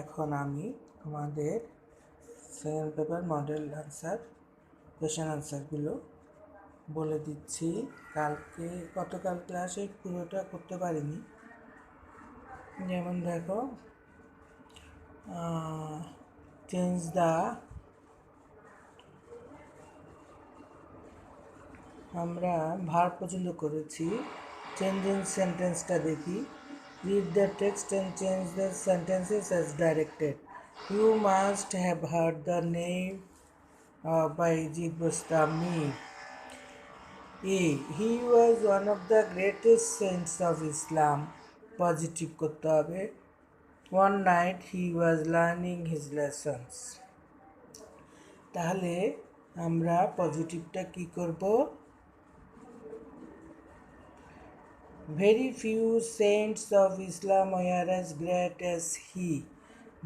এখন আমি তোমাদের second paper model answer question আনসারগুলো বলে দিচ্ছি। গতকাল ক্লাসে পুরোটা করতে পারিনি। যেমন দেখো, চেঞ্জ দ্য, আমরা ভার্ব পছন্দ করেছি। চেঞ্জিং সেন্টেন্সটা দেখি। Read the text and change the sentences as directed. You must have heard the name Bayezid Bustami. A. He was one of the greatest saints of Islam. Positive করতে হবে। One night he was learning his lessons. তাহলে আমরা পজিটিভটা কি করব? Very few saints of Islam were as great as he.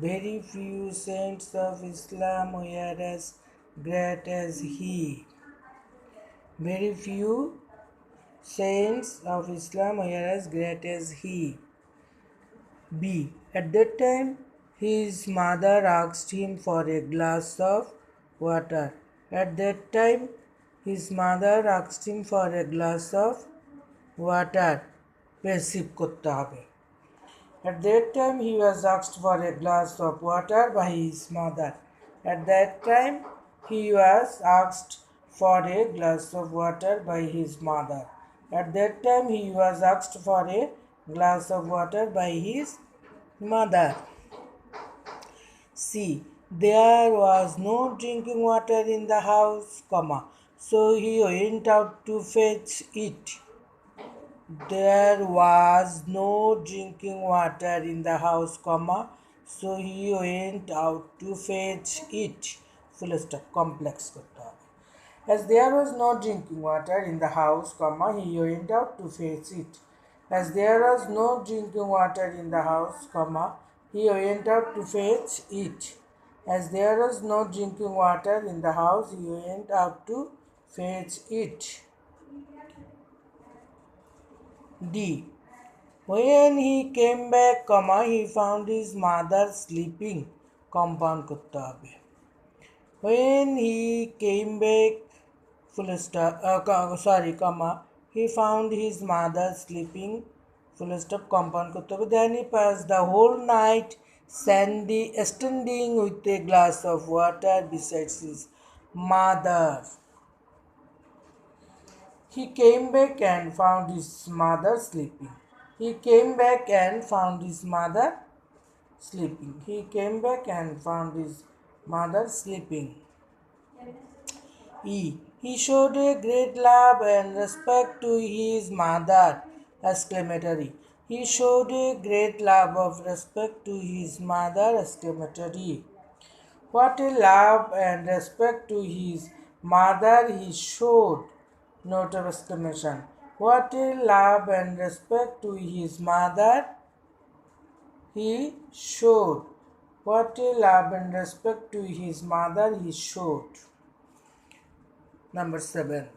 Very few saints of Islam were as great as he. Very few saints of Islam were as great as he. B. At that time, his mother asked him for a glass of water. At that time, his mother asked him for a glass of water. Passive করতে হবে। At that time, he was asked for a glass of water by his mother. At that time, he was asked for a glass of water by his mother. At that time, he was asked for a glass of water by his mother. C. There was no drinking water in the house, so he went out to fetch it. There was no drinking water in the house, so he went out to fetch it. Full stop, complex করতে হবে। As there was no drinking water in the house, he went out to fetch it. As there was no drinking water in the house, he went out to fetch it. As there was no drinking water in the house, he went out to fetch it. D. When he came back, he found his mother sleeping. Compound করতে হবে। When he came back, full stop, he found his mother sleeping, full stop, compound করতে হবে। Then he passed the whole night standing with a glass of water beside his mother. He came back and found his mother sleeping. He came back and found his mother sleeping. He came back and found his mother sleeping. E. He showed a great love and respect to his mother! Exclamatory. He showed a great love of respect to his mother! Exclamatory. What a love and respect to his mother he showed! Note of exclamation. What a love and respect to his mother he showed. What a love and respect to his mother he showed. Number 7.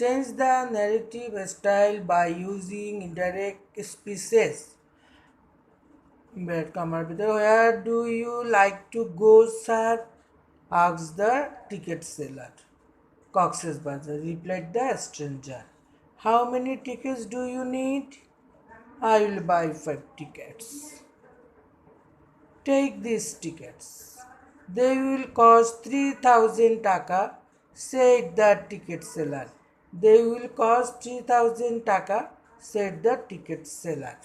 Change the narrative style by using indirect speeches. Where do you like to go, sir? Asked the ticket seller. Cox's Bazar, replied the stranger. How many tickets do you need? I will buy 5 tickets. Take these tickets. They will cost 3,000 taka, said the ticket seller. They will cost 3,000 taka, said the ticket seller.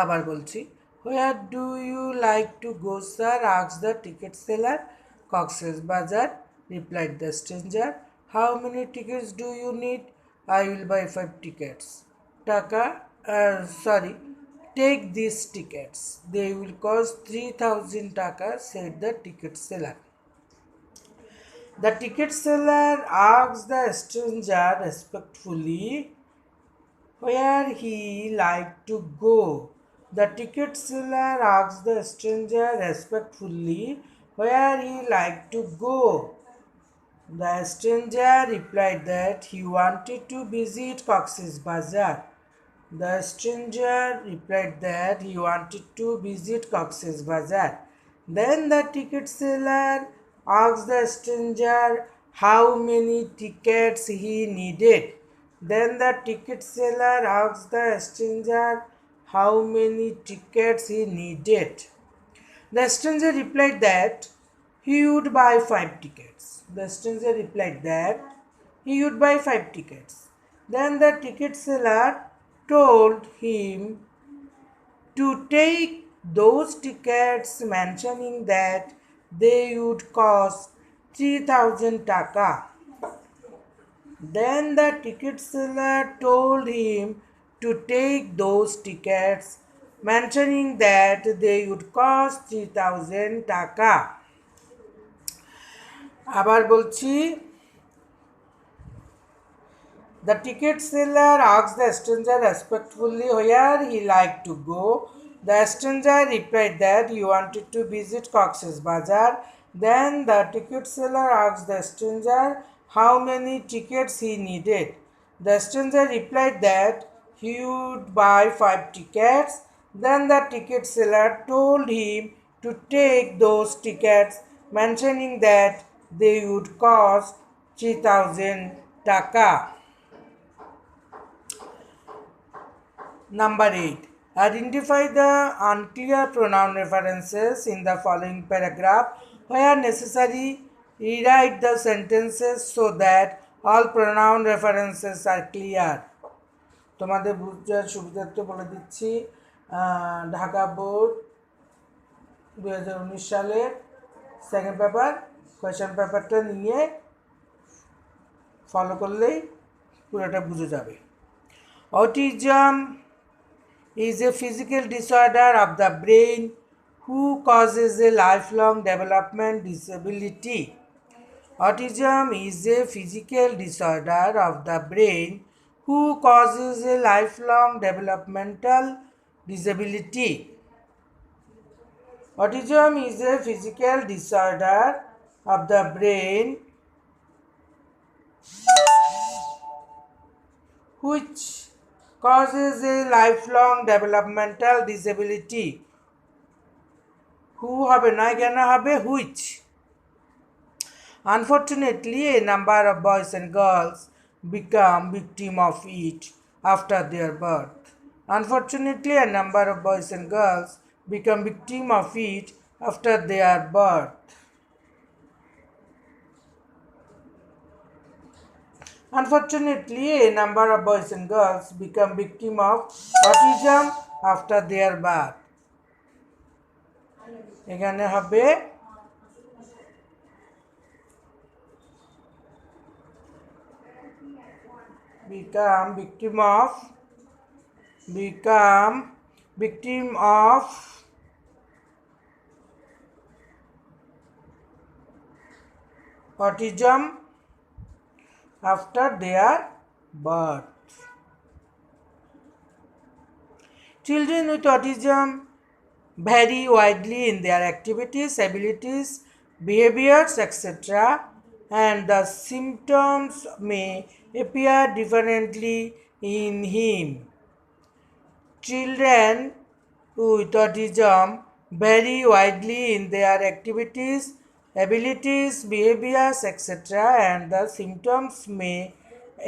আবার বলছি। Where do you like to go, sir? Asked the ticket seller. Cox's Bazar, replied the stranger. How many tickets do you need? I will buy 5 tickets. Take these tickets. They will cost 3,000 taka, said the ticket seller. The ticket seller asked the stranger respectfully where he liked to go. The ticket seller asked the stranger respectfully where he liked to go. The stranger replied that he wanted to visit Cox's Bazar. The stranger replied that he wanted to visit Cox's Bazar. Then the ticket seller asked the stranger how many tickets he needed. Then the ticket seller asked the stranger how many tickets he needed. The stranger replied that he would buy 5 tickets. The stranger replied that he would buy 5 tickets. Then the ticket seller told him to take those tickets, mentioning that they would cost 3000 taka. Then the ticket seller told him to take those tickets, mentioning that they would cost 3000 taka. আবার বলছি, the ticket seller asked the stranger respectfully where he liked to go. The stranger replied that he wanted to visit Cox's Bazar. Then the ticket seller asked the stranger how many tickets he needed. The stranger replied that he would buy 5 tickets. Then the ticket seller told him to take those tickets, mentioning that they would cost 3000 taka. Number 8. Identify the unclear pronoun references in the following paragraph. Where necessary, rewrite the sentences so that all pronoun references are clear. তোমাদের বুঝার সুবিধার্থে বলে দিচ্ছি, Dhaka board 2019 সালের second paper question পেপারটা নিয়ে follow করলেই পুরোটা বুঝে যাবে। Autism is a physical disorder of the brain who causes a lifelong development disability. Autism is a physical disorder of the brain who causes a lifelong developmental disability. Autism is a physical disorder of the brain which causes a lifelong developmental disability. Who হবে না, এখানে হবে which. Unfortunately, a number of boys and girls become victim of it after their birth. Unfortunately, a number of boys and girls become victim of it after their birth. Unfortunately, a number of boys and girls become victim of autism after their birth. এখানে হবে become victim of autism after their birth. Children with autism vary widely in their activities, abilities, behaviors, etc., and the symptoms may appear differently in him. Children with autism vary widely in their activities, abilities, behaviors, etc., and the symptoms may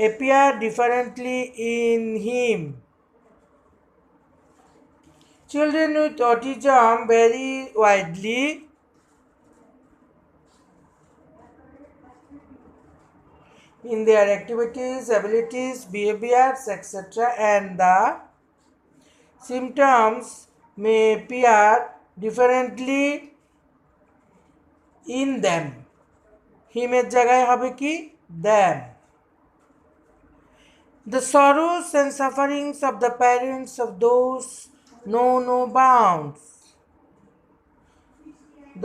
appear differently in him. Children with autism vary widely in their activities, abilities, behaviors, etc., and the symptoms may appear differently in them. হিমের জায়গায় হবে কি them. The sorrows and sufferings of the parents of those know no bounds.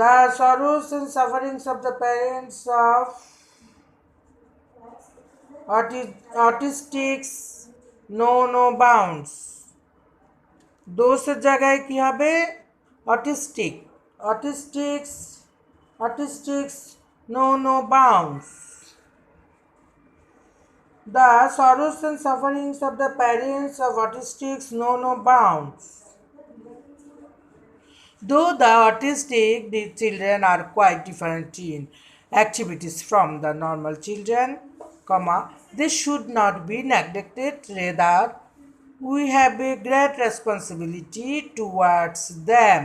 The sorrows and sufferings of the parents of autistics know no bounds. দোষের জায়গায় কি হবে autistics know no bounds. The sorrows and sufferings of the parents of autistics know no bounds. Though the autistic the children are quite different in activities from the normal children, they should not be neglected. Rather, we have a great responsibility towards them.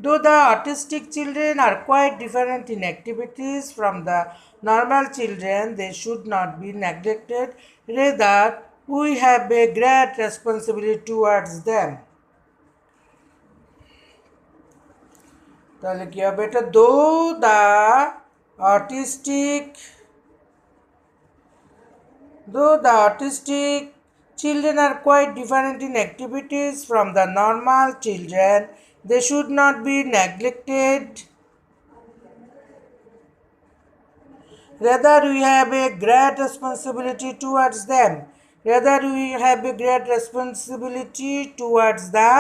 Though the autistic children are quite different in activities from the normal children, they should not be neglected. Rather, we have a great responsibility towards them. তাহলে কি হবে এটা autistic though the autistic children are quite different in activities from the normal children, they should not be neglected. Rather, we have a great responsibility towards them. Rather, we have a great responsibility towards the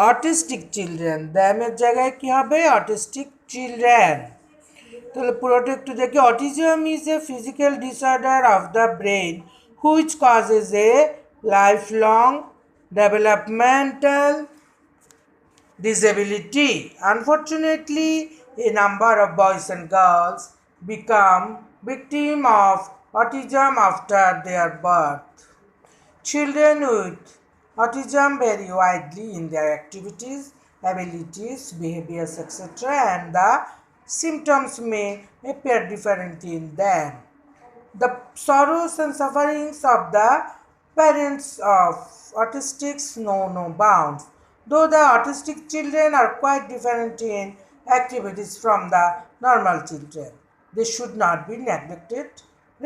autistic children. দ্যামের জায়গায় কি হবে autistic children. তাহলে পুরোটা একটু দেখি autism is a physical disorder of the brain which causes A lifelong developmental disability. Unfortunately, a number of boys and girls become victim of autism after their birth. Children with autism vary widely in their activities, abilities, behaviors, etc., and the symptoms may appear different in them. The sorrows and sufferings of the parents of autistics know no bounds. Though the autistic children are quite different in activities from the normal children, they should not be neglected.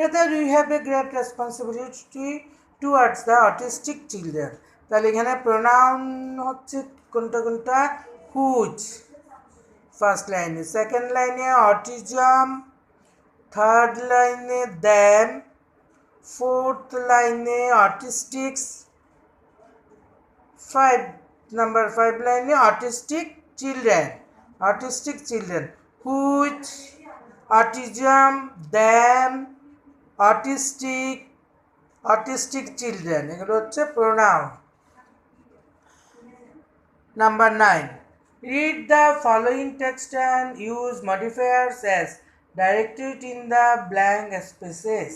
Rather, we have a great responsibility towards the autistic children. তাহলে এখানে pronoun হচ্ছে কোনটা whose first লাইনে, second লাইনে autism, third লাইনে them, fourth লাইনে autistics, number 5 লাইনে autistic children, which autism, them, autistic children, এগুলো হচ্ছে pronoun. Number 9. Read the following text and use modifiers as directed in the blank spaces.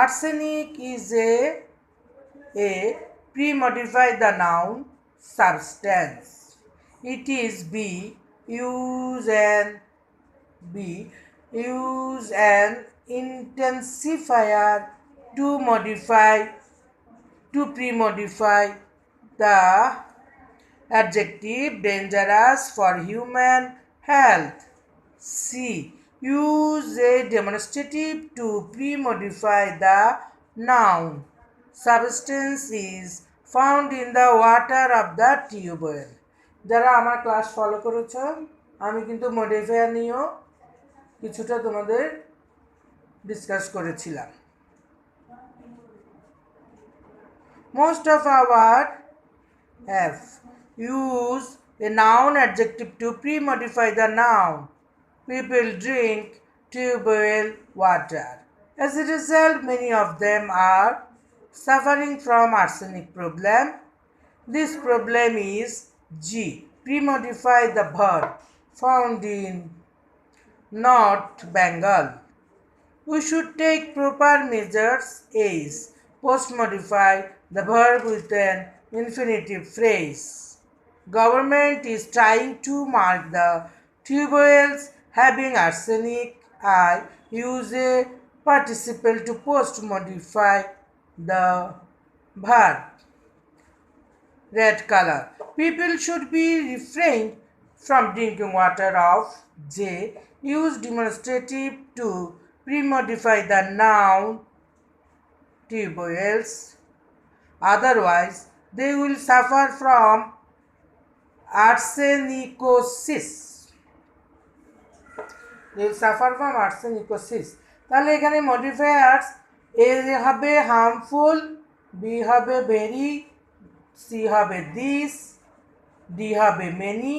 Arsenic is a pre-modify the noun substance. It is use an intensifier to pre-modify the adjective dangerous for human health. C. Use a demonstrative to pre-modify the noun. Substance is found in the water of the tube well. যারা আমার class follow করেছো, আমি কিন্তু modifier নিয়েও কিছুটা তোমাদের discuss করেছিলাম. Most of our have use a noun adjective to pre-modify the noun. People drink tube well water. As a result, many of them are suffering from arsenic problem. This problem is G. Pre-modify the verb found in North Bengal. We should take proper measures as post-modify the verb with an infinitive phrase. Government is trying to mark the tube wells having arsenic. I use a participle to post-modify the verb. Red color. People should be refrained from drinking water of J. Use demonstrative to pre-modify the noun tube wells. Otherwise, they will suffer from arsenicosis. তাহলে এখানে modifiers এ হবে harmful, B হবে very, C হবে this, D হবে many,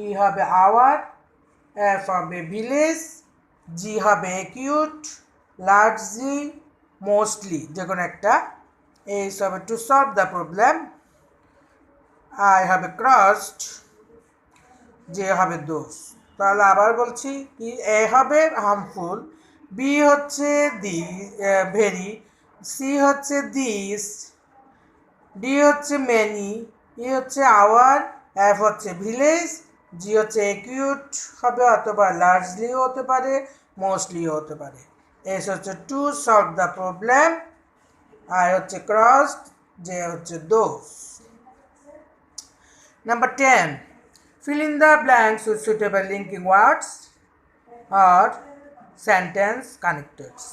ই হবে hour, F হবে village, জি হবে acute, largely, mostly, যে কোনো একটা এই সবে to solve the problem I have a crossed যে হবে দোষ। তাহলে আবার বলছি কি এ হবে হার্মফুল, বি হচ্ছে দি ভেরি, সি হচ্ছে দিস, ডি হচ্ছে মেনি, ই হচ্ছে আওয়ার, এফ হচ্ছে ভিলেজ, জি হচ্ছে একিউট হবে অথবা লার্জলিও হতে পারে, মোস্টলিও হতে পারে। এস হচ্ছে to solve the problem, I হচ্ছে ক্রসড, যে হচ্ছে দোষ। Number 10. Fill in the blanks with suitable linking words or sentence connectors.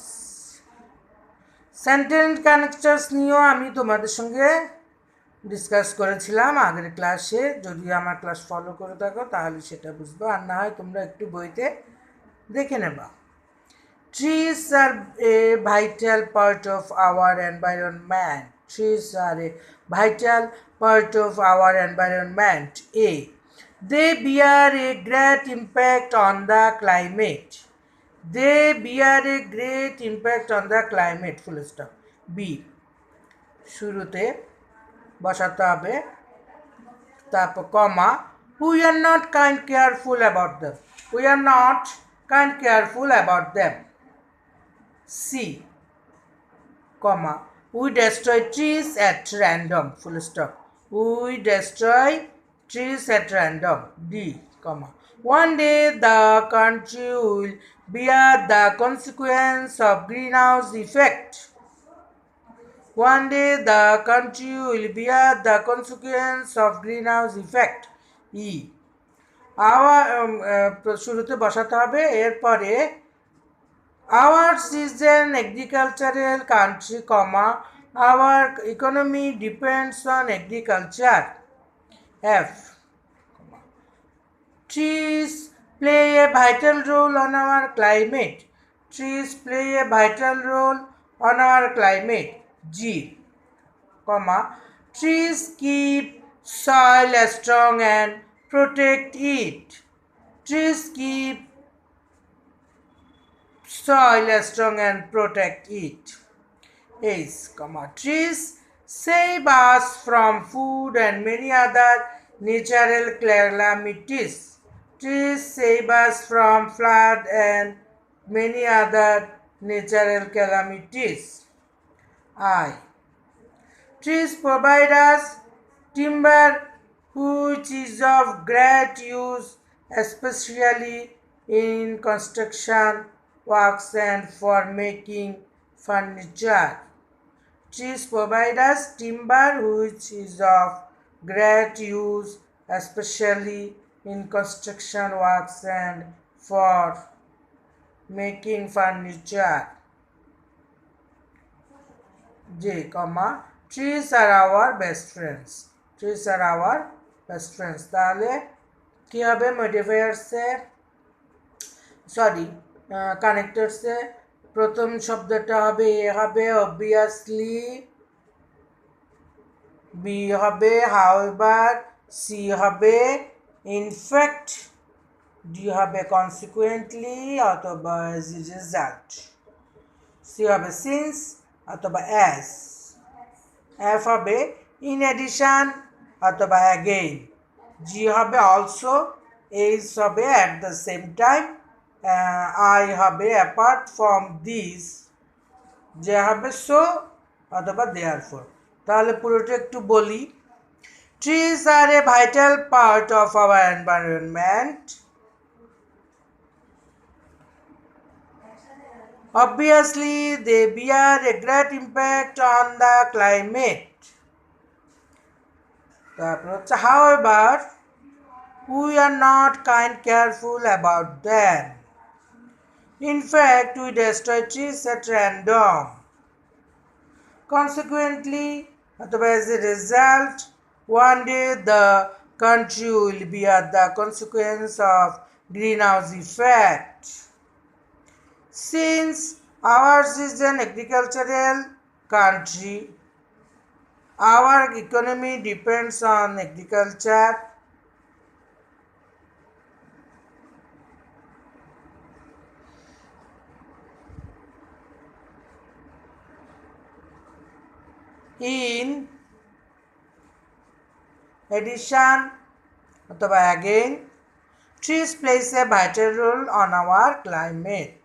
Sentence connectors নিয়েও আমি তোমাদের সঙ্গে ডিসকাস করেছিলাম আগের ক্লাসে। যদি আমার ক্লাস ফলো করে থাকো তাহলে সেটা বুঝবো, আর না হয় তোমরা একটু বইতে দেখে নেবা। Trees are a vital part of our environment. Trees are a vital part of our environment. A. They bear a great impact on the climate. They bear a great impact on the climate. Full stop. B. শুরুতে বসাতে হবে, তারপর কমা, we are not kind careful about them. We are not kind careful about them. C, comma, we destroy trees at random, full stop. We destroy trees at random. D, comma, one day the country will bear the consequence of greenhouse effect. One day the country will bear the consequence of greenhouse effect. E, our শুরুতে বসাতে হবে, এরপরে ours is an agricultural country, comma, our economy depends on agriculture. F, trees play a vital role on our climate. Trees play a vital role on our climate. G, comma, trees keep soil strong and protect it. Trees keep soil strong and protect it. Ace, comma, trees save us from food and many other natural calamities. Trees save us from flood and many other natural calamities. I, trees provide us timber which is of great use, especially in construction works and for making furniture. Trees provide us timber which is of great use, especially in construction works and for making furniture. J, comma, trees are our best friends. Trees are our best friends. তাহলে কি হবে মডিফায়ার্সে, sorry কানেক্টরসে প্রথম শব্দটা হবে এ হবে obviously, B হবে however, C হবে in fact, D হবে কনসিকুয়েন্টলি অথবা অ্যাজ এ রেজাল্ট, সি হবে সিন্স অথবা অ্যাজ, এফ হবে ইন এডিশন অথবা অ্যাগেইন, জি হবে অলসো, এইচ হবে at the same time, I হবে অ্যাপার্ট ফ্রম দিস, যে হবে সো অথবা দেয়ারফর। তাহলে পুরোটা একটু বলি। Trees are A vital part of our environment. Obviously, they bear a great impact on the climate. However, we are not kind careful about them. In fact, we destroy trees at random. Consequently, as a result, one day the country will bear the consequence of greenhouse effect. Since ours is an agricultural country, our economy depends on agriculture. in addition, again, trees plays a vital role on our climate.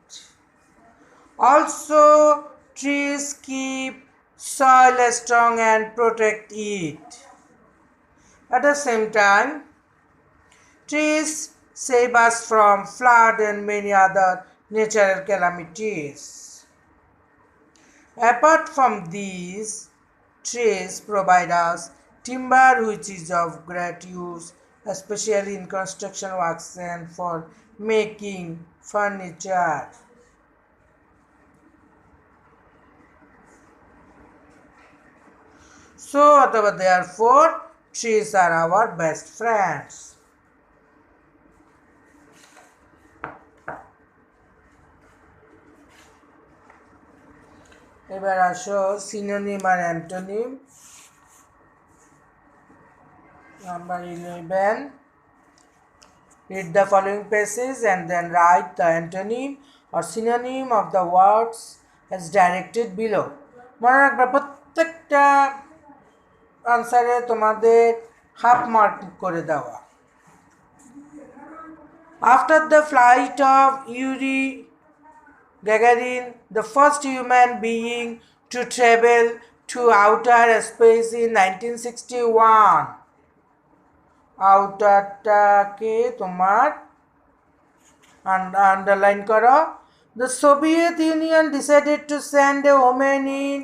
Also, trees keep soil strong and protect it. At the same time, trees save us from flood and many other natural calamities. Apart from these, trees provide us timber which is of great use, especially in construction works and for making furniture. So, therefore, trees are our best friends. এবার আসো synonym R antonym. Number 11. Read the following passage and then write the antonym or synonym of the words as directed below. মনে রাখবে প্রত্যেকটা আনসারে তোমাদের half mark করে দেওয়া. After the flight of Yuri Gagarin, the first human being to travel to outer space in 1961. আউটারটাকে তোমার underline করো. The Soviet Union decided to send a woman in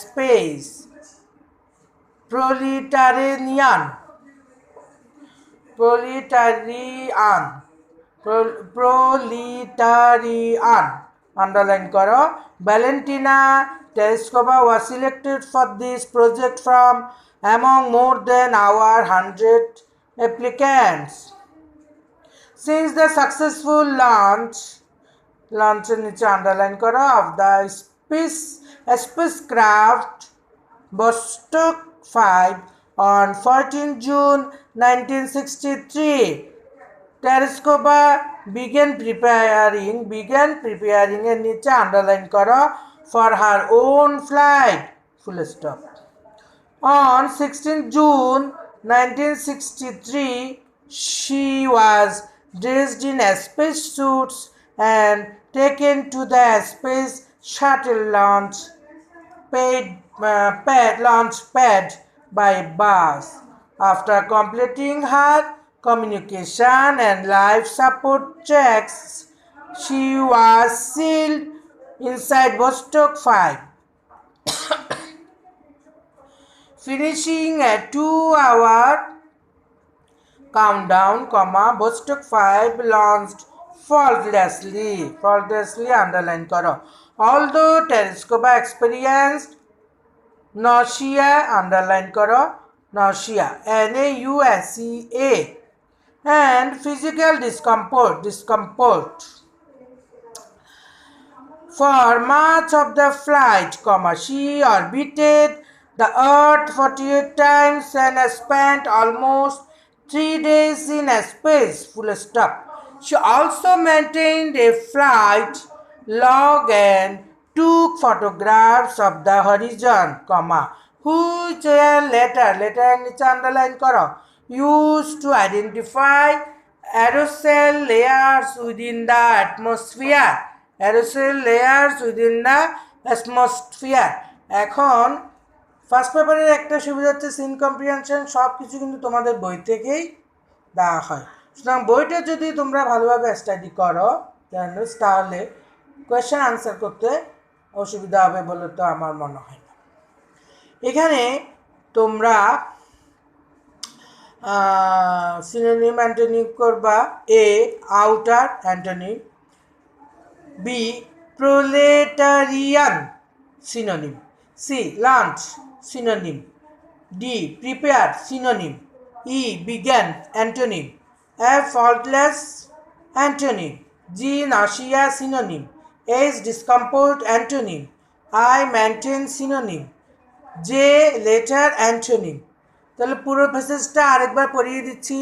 space. Proletarian. Underline karo. Valentina Tereshkova was selected for this project from among more than 100 applicants. Since the successful launch niche underline karo of the spacecraft Vostok 5 on 14 June 1963, Tereshkova began preparing and niche underline karo for her own flight. Full stop. On 16 June 1963, she was dressed in spacesuits and taken to the space shuttle launch pad by bus. After completing her communication and life support checks, she was sealed inside Vostok 5. Finishing a 2-hour countdown, Vostok 5 launched faultlessly underline karo. Although Tereshkova experienced nausea, underline karo, nausea, NAUSEA, and physical discomfort. For much of the flight, she orbited the Earth 48 times and spent almost 3 days in space. Full stop. She also maintained a flight log and took photographs of the horizon, which were later underline karo, used to identify aerosol layers within the atmosphere. এখন first পেপারের একটা সুবিধা হচ্ছে scene comprehension সব কিছু কিন্তু তোমাদের বই থেকেই দেওয়া হয়. সুতরাং বইটা যদি তোমরা ভালোভাবে স্টাডি করো তাহলে কোয়েশ্চেন আনসার করতে অসুবিধা হবে বলে তো আমার মনে হয় না. এখানে তোমরা সিনোনিম অ্যান্টোনিম করবা. A outer antonym, B proletarian synonym, C lunch synonym, D prepared synonym, E began antonym, F faultless antonym, G nausea synonym, H discomfort antonym, I maintain synonym, J later antonym. তাহলে পুরো প্যাসেজটা আরেকবার পড়িয়ে দিচ্ছি.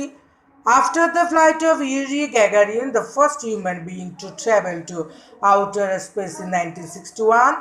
After the flight of Yuri Gagarin, the first human being to travel to outer space in 1961,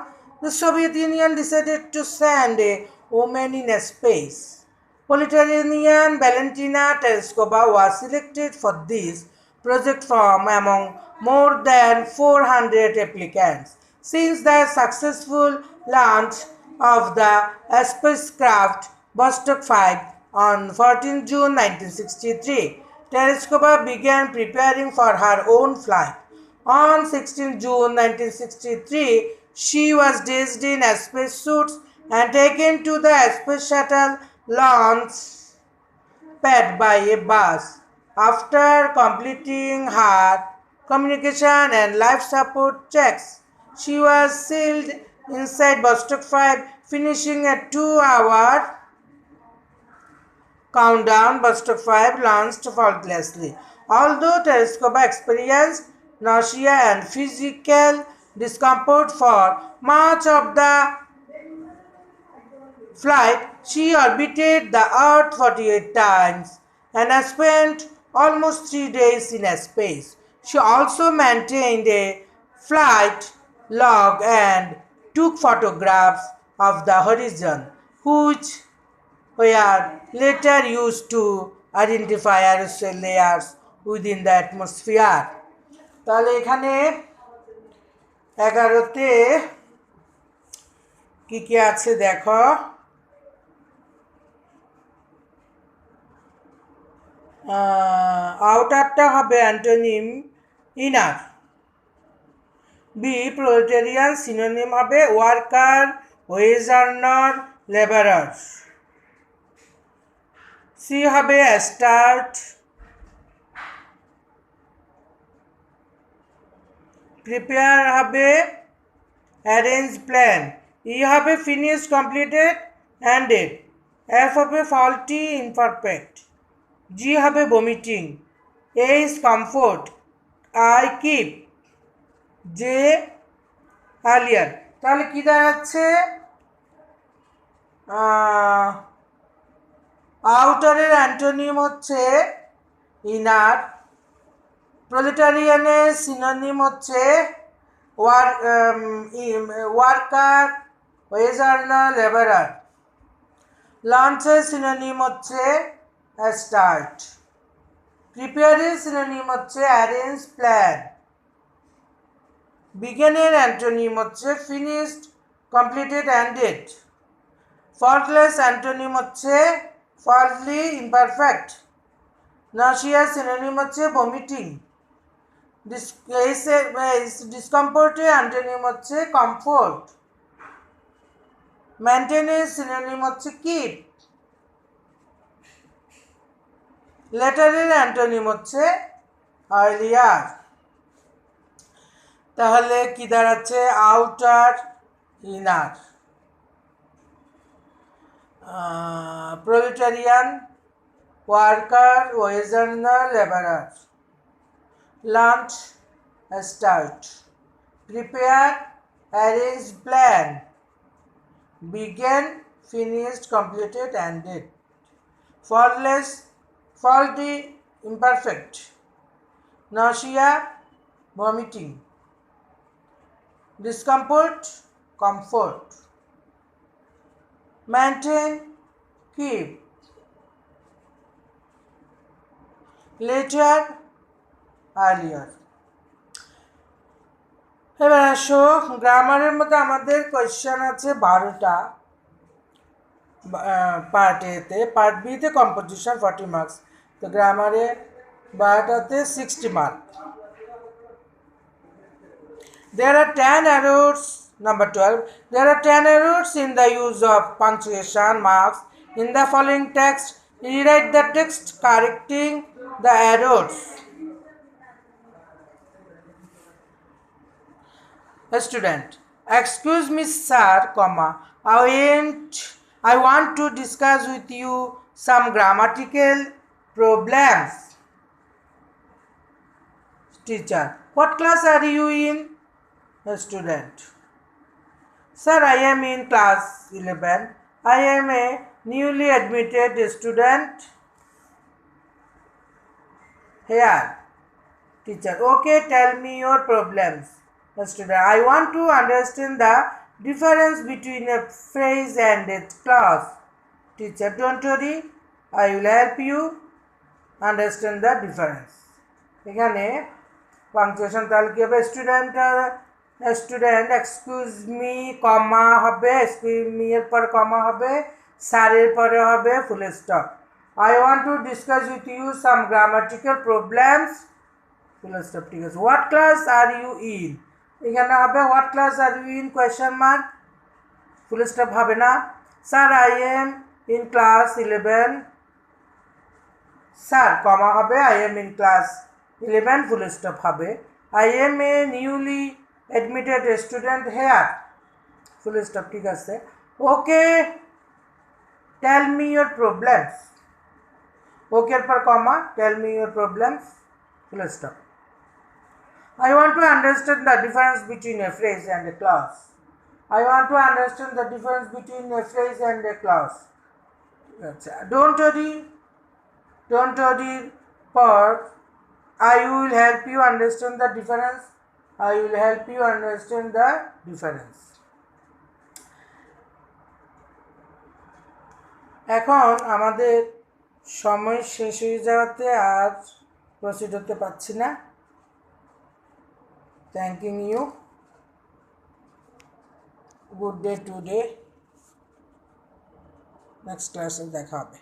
the Soviet Union decided to send a Women in Space. Politarian Valentina Tereshkova was selected for this project from among more than 400 applicants. Since the successful launch of the spacecraft Vostok 5 on 14 June 1963, Tereshkova began preparing for her own flight. On 16 June 1963, she was dressed in spacesuits and taken to the Space Shuttle launch pad by a bus. After completing her communication and life support checks, she was sealed inside Vostok 5, finishing a 2-hour countdown. Vostok 5 launched faultlessly. Although Tereshkova experienced nausea and physical discomfort for much of the flight, she orbited the Earth 48 times and has spent almost 3 days in space. She also maintained a flight log and took photographs of the horizon, which were later used to identify aerosol layers within the atmosphere. তাহলে এখানে 11তে কি কি আছে দেখো। আউটারটা হবে antonym inner. B proletarian synonym হবে worker, wage earner, labourer. C হবে স্টার্ট। প্রিপেয়ার হবে অ্যারেঞ্জ প্ল্যান। ই হবে ফিনিশ, কমপ্লিটেড, এন্ডেড। এফ হবে ফল্টি, ইমপারফেক্ট। জি হবে vomiting. A is comfort, I keep, যে আলিয়ার। তাহলে কি দাঁড়াচ্ছে? আউটারের অ্যান্টোনিম হচ্ছে ইনার, প্রোলেটারিয়ানের সিনোনিম হচ্ছে ওয়ার্কার, ওয়েজ আর্নার, লেবারার। লঞ্চের সিনোনিম হচ্ছে স্টার্ট। প্রিপেয়ারের সিনোনিম হচ্ছে অ্যারেঞ্জ প্ল্যান। বিগেনের অ্যান্টোনিম হচ্ছে ফিনিশড, কমপ্লিটেড, এন্ডেড। ফল্টলেস অ্যান্টোনিম হচ্ছে ফল্টলি, ইমপারফেক্ট। নাউসিয়ার সিনোনিম হচ্ছে ভমিটিং। ডিসকমফোর্টের অ্যান্টোনিম হচ্ছে কমফোর্ট। মেনটেনের সিনোনিম হচ্ছে কিপ। লেটারের অ্যান্টোনিম হচ্ছে আর্লিয়ার। তাহলে কি দাঁড়াচ্ছে? Outer, inner. Proletarian, worker, wage earner, labourer. Launch, start. Prepare, arrange plan. Begin, finished, completed, ended. Faultless, faulty, imperfect. Nausea, vomiting. Discomfort, comfort. Maintain, keep. Later, earlier. এবার আসো গ্রামারের মধ্যে আমাদের কোয়েশ্চেন আছে 12টা পার্ট এতে। পার্ট বিতে কম্পোজিশন 40 মার্কস। তো গ্রামারে 12টাতে 60 mark. There are 10 errors. Number 12. There are 10 errors in the use of punctuation marks in the following text. Rewrite the text correcting the errors. A student. Excuse me, sir, comma. I want to discuss with you some grammatical problems. Teacher. What class are you in? A student. Sir, I am in class 11. I am a newly admitted student here. Teacher. Okay, tell me your problems. The student. I want to understand the Difference between a phrase and a clause. Teacher, don't worry, I will help you understand the difference. এখানে punctuation তাহলে কি হবে? Student excuse me কমা হবে, excuse me এর পর কমা হবে, স্যারের পরে হবে full stop. I want to discuss with you some grammatical problems, full stop. ঠিক আছে। What class are you in, এখানে হবে what class are you in question mark, full stop হবে না। Sir I am in class 11, sir comma হবে I am in class 11 full stop হবে। I am a newly admitted student here, full stop. ঠিক আছে। Okay tell me your problems, ওকে এর পর comma, tell me your problems, full stop. I want to understand the difference between a phrase and a clause. I want to understand the difference between a phrase and a clause. Don't worry, but I will help you understand the difference. I will help you understand the difference. এখন আমাদের সময় শেষ হয়ে যাওয়াতে আর proceed হতে পারছি না। Thanking you. Good day today. Next class দেখা হবে।